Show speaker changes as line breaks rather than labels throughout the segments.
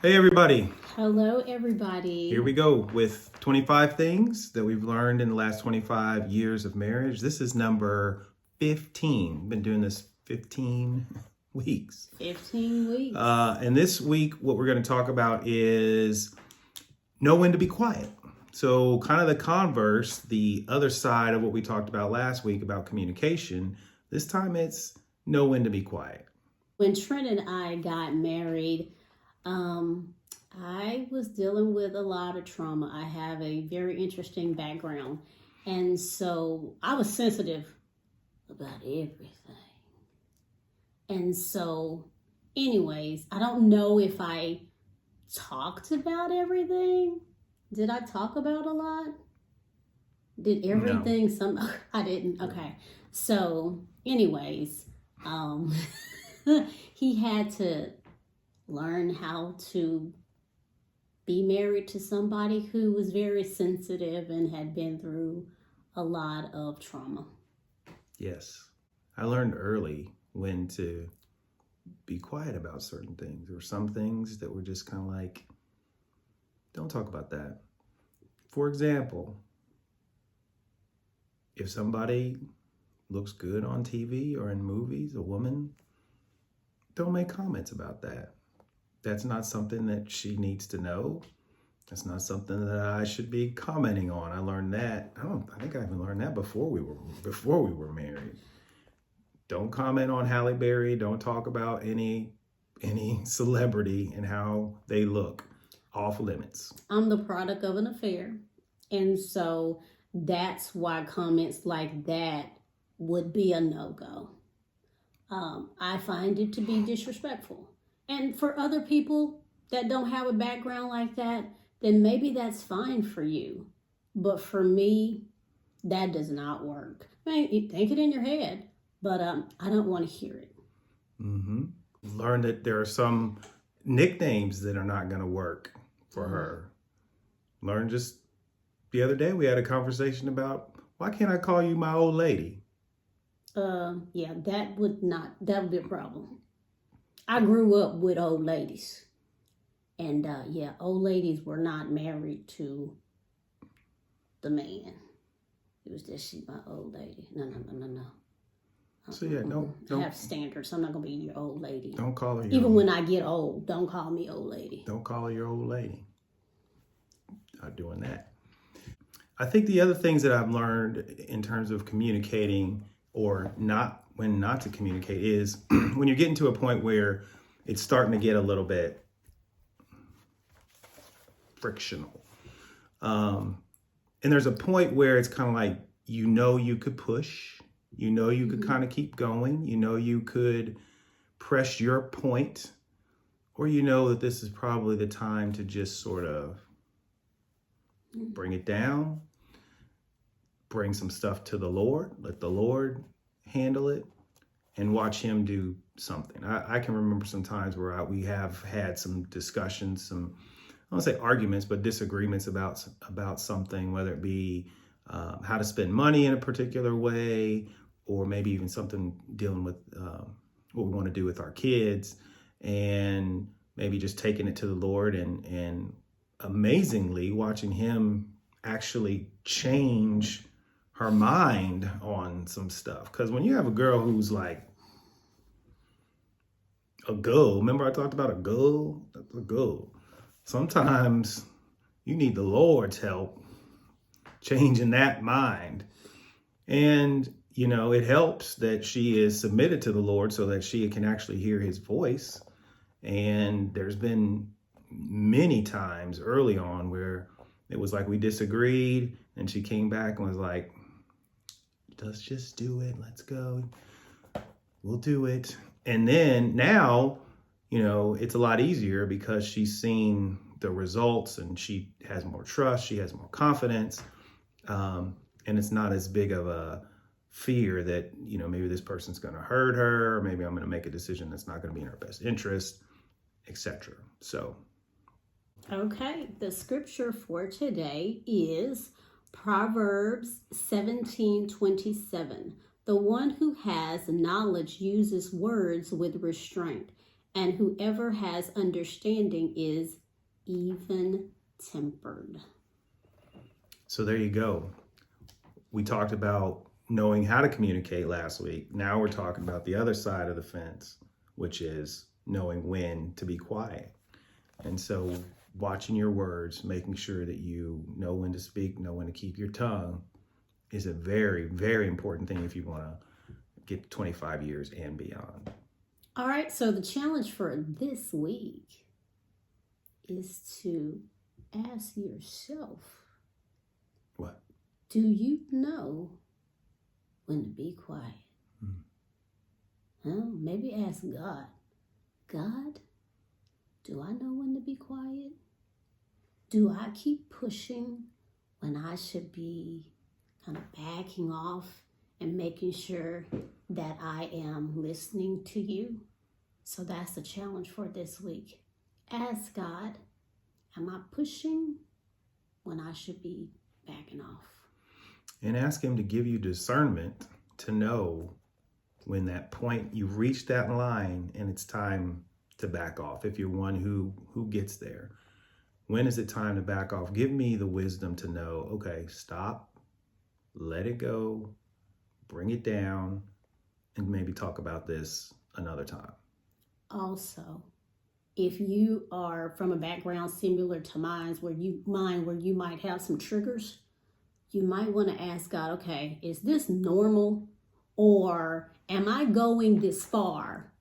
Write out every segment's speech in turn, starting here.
Hey everybody,
Hello, everybody.
here we go with 25 things that we've learned in the last 25 years of marriage. This is number 15. Been doing this 15 weeks.
15 weeks.
And this week, what we're going to talk about is know when to be quiet. So, kind of the converse, the other side of what we talked about last week about communication. This time it's know when to be quiet.
When Trent and I got married, I was dealing with a lot of trauma. I have a very interesting background. And so I was sensitive about everything. And so, anyways, I don't know if I talked about everything. Did I talk about a lot? Did everything?
No.
I didn't. Okay. So, anyways, he had to learn how to be married to somebody who was very sensitive and had been through a lot of trauma.
Yes. I learned early when to be quiet about certain things. There were some things that were just kind of like, don't talk about that. For example, if somebody looks good on TV or in movies, a woman, don't make comments about that. That's not something that she needs to know. That's not something that I should be commenting on. I learned that. I think I even learned that before we were married. Don't comment on Halle Berry. Don't talk about any celebrity and how they look. Off limits.
I'm the product of an affair. And so that's why comments like that would be a no-go. I find it to be disrespectful. And for other people that don't have a background like that, then maybe that's fine for you. But for me, that does not work. I mean, you think it in your head, but I don't want to hear it.
Mm-hmm. Learn that there are some nicknames that are not going to work for her. Learn just the other day we had a conversation about why can't I call you my old lady?
Yeah, that would be a problem. I grew up with old ladies. And yeah, old ladies were not married to the man. It was just, she's my old lady. No.
So yeah,
I have standards. I'm not gonna be your old lady.
Don't call her your
Even
old,
when I get old, don't call me old lady.
don't call her your old lady. Not doing that. I think the other things that I've learned in terms of communicating or not when not to communicate is when you're getting to a point where it's starting to get a little bit frictional. And there's a point where it's kind of like, you could push, you could kind of keep going, you could press your point, or that this is probably the time to just sort of bring it down, bring some stuff to the Lord, let the Lord handle it, and watch him do something. I can remember some times where we have had some discussions, I don't say arguments, but disagreements about something, whether it be how to spend money in a particular way, or maybe even something dealing with what we want to do with our kids, and maybe just taking it to the Lord and amazingly watching him actually change her mind on some stuff. Because when you have a girl who's like a girl, remember I talked about a girl? That's a girl. Sometimes you need the Lord's help changing that mind. And, it helps that she is submitted to the Lord so that she can actually hear his voice. And there's been many times early on where it was like we disagreed and she came back and was like, let's just do it. Let's go. We'll do it. And then now, it's a lot easier because she's seen the results and she has more trust. She has more confidence. And it's not as big of a fear that, maybe this person's going to hurt her, or maybe I'm going to make a decision that's not going to be in her best interest, etc. So.
Okay, the scripture for today is Proverbs 17:27. The one who has knowledge uses words with restraint, and whoever has understanding is even tempered.
So there you go. We talked about knowing how to communicate last week. Now we're talking about the other side of the fence, which is knowing when to be quiet. And so watching your words, making sure that you know when to speak, know when to keep your tongue is a very, very important thing if you want to get to 25 years and beyond.
All right, so the challenge for this week is to ask yourself,
What?
do you know when to be quiet? Well, maybe ask God, God, do I know when to be quiet? Do I keep pushing when I should be kind of backing off and making sure that I am listening to you? So that's the challenge for this week. Ask God, am I pushing when I should be backing off?
And ask him to give you discernment to know when that point, you've reached that line and it's time to back off. If you're one who gets there, when is it time to back off? Give me the wisdom to know, okay, stop, let it go, bring it down, and maybe talk about this another time.
Also, if you are from a background similar to mine where you might have some triggers, you might want to ask God, okay, is this normal, or am I going this far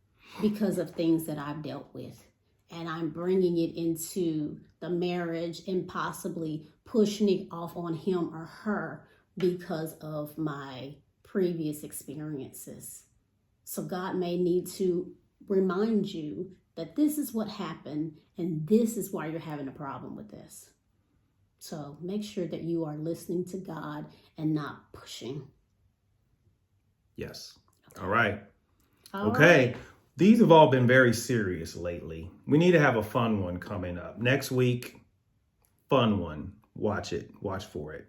because of things that I've dealt with, and I'm bringing it into the marriage and possibly pushing it off on him or her because of my previous experiences? So God may need to remind you that this is what happened and this is why you're having a problem with this. So make sure that you are listening to God and not pushing.
Yes. All right.
All
Okay.
right.
These have all been very serious lately. We need to have a fun one coming up. Next week, fun one. Watch it. Watch for it.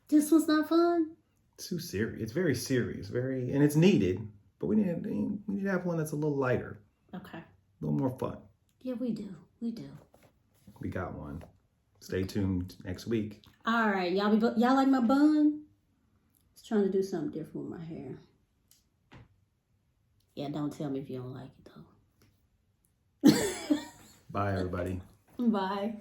This one's not fun?
It's too serious. It's very serious, and it's needed, but we need to have one that's a little lighter,
Okay.
a little more fun.
Yeah, we do. We do.
We got one. Stay tuned next week.
All right. Y'all like my bun? I was trying to do something different with my hair. Yeah, don't tell me if you don't like it, though.
Bye, everybody.
Bye.